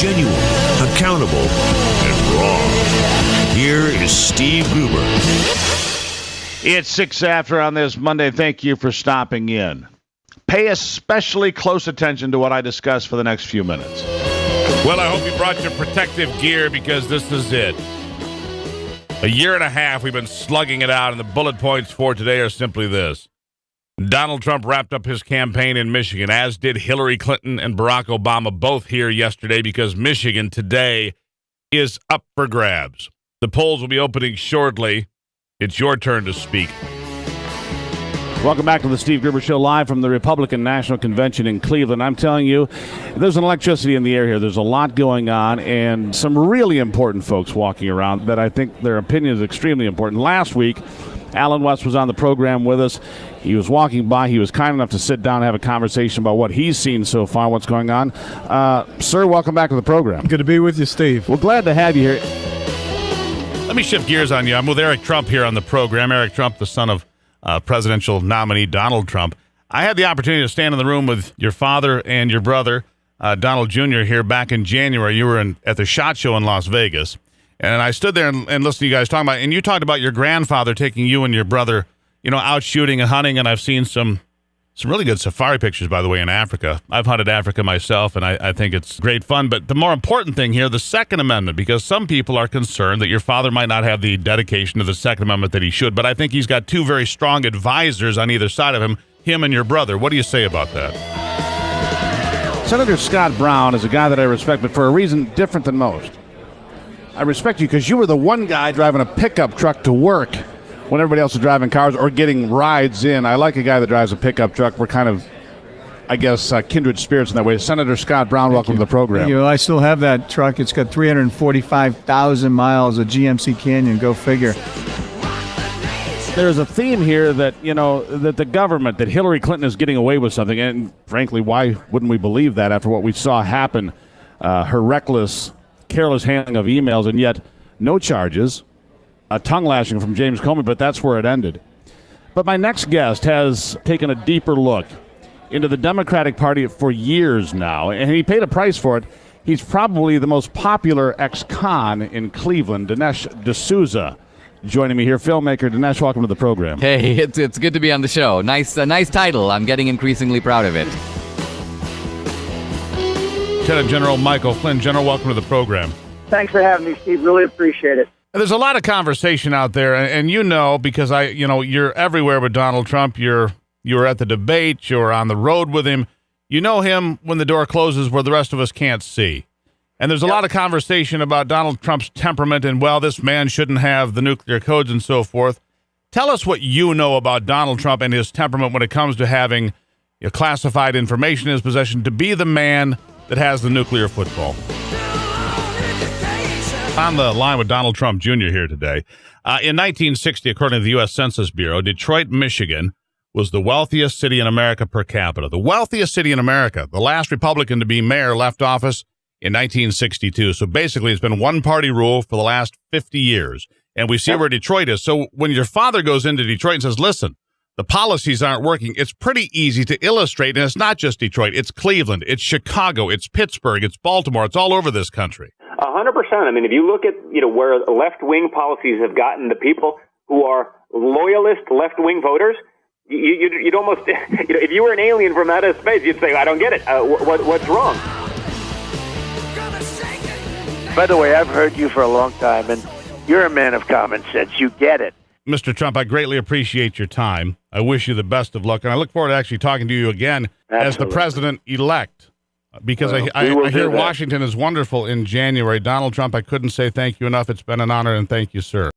genuine, accountable, and raw. Here is Steve Gruber. It's 6 after on this Monday. Thank you for stopping in. Pay especially close attention to what I discuss for the next few minutes. Well, I hope you brought your protective gear because this is it. A year and a half we've been slugging it out, and the bullet points for today are simply this. Donald Trump wrapped up his campaign in Michigan, as did Hillary Clinton and Barack Obama, both here yesterday, because Michigan today is up for grabs. The polls will be opening shortly. It's your turn to speak. Welcome back to the Steve Gruber Show, live from the Republican National Convention in Cleveland. I'm telling you, there's an electricity in the air here. There's a lot going on, and some really important folks walking around that I think their opinion is extremely important. Last week, Alan West was on the program with us. He was walking by. He was kind enough to sit down and have a conversation about what he's seen so far, what's going on. Sir, welcome back to the program. Good to be with you, Steve. Well, glad to have you here. Let me shift gears on you. I'm with Eric Trump here on the program. Eric Trump, the son of presidential nominee Donald Trump. I had the opportunity to stand in the room with your father and your brother, Donald Jr., here back in January. You were at the SHOT Show in Las Vegas. And I stood there and listened to you guys talking about it. And you talked about your grandfather taking you and your brother, out shooting and hunting. And I've seen some really good safari pictures, by the way, in Africa. I've hunted Africa myself, and I think it's great fun. But the more important thing here, the Second Amendment, because some people are concerned that your father might not have the dedication to the Second Amendment that he should. But I think he's got two very strong advisors on either side of him and your brother. What do you say about that? Senator Scott Brown is a guy that I respect, but for a reason different than most. I respect you because you were the one guy driving a pickup truck to work when everybody else is driving cars or getting rides in. I like a guy that drives a pickup truck. We're kind of, I guess, kindred spirits in that way. Senator Scott Brown, welcome to the program. Thank you. I still have that truck. It's got 345,000 miles of GMC Canyon. Go figure. There's a theme here that, that the government, that Hillary Clinton is getting away with something. And frankly, why wouldn't we believe that after what we saw happen? Her reckless, careless handling of emails, and yet no charges. A tongue lashing from James Comey, but that's where it ended. But my next guest has taken a deeper look into the Democratic Party for years now, and he paid a price for it. He's probably the most popular ex-con in Cleveland, Dinesh D'Souza, joining me here. Filmmaker Dinesh, welcome to the program. Hey, it's good to be on the show. Nice title. I'm getting increasingly proud of it. Lieutenant General Michael Flynn. General, welcome to the program. Thanks for having me, Steve. Really appreciate it. There's a lot of conversation out there, and because you're everywhere with Donald Trump. You were at the debate. You were on the road with him. You know him when the door closes where the rest of us can't see. And there's a lot of conversation about Donald Trump's temperament and, well, this man shouldn't have the nuclear codes and so forth. Tell us what you know about Donald Trump and his temperament when it comes to having classified information in his possession to be the man that has the nuclear football. On the line with Donald Trump Jr. here today. In 1960, according to the U.S. Census Bureau, Detroit, Michigan was the wealthiest city in America per capita. The wealthiest city in America. The last Republican to be mayor left office in 1962. So basically, it's been one-party rule for the last 50 years. And we see where Detroit is. So when your father goes into Detroit and says, listen, the policies aren't working, it's pretty easy to illustrate. And it's not just Detroit. It's Cleveland. It's Chicago. It's Pittsburgh. It's Baltimore. It's all over this country. 100%. I mean, if you look at, where left-wing policies have gotten the people who are loyalist left-wing voters, you'd almost, if you were an alien from outer space, you'd say, I don't get it. What's wrong? By the way, I've heard you for a long time, and you're a man of common sense. You get it. Mr. Trump, I greatly appreciate your time. I wish you the best of luck, and I look forward to actually talking to you again as the president-elect. Because I hear Washington is wonderful in January. Donald Trump, I couldn't say thank you enough. It's been an honor, and thank you, sir.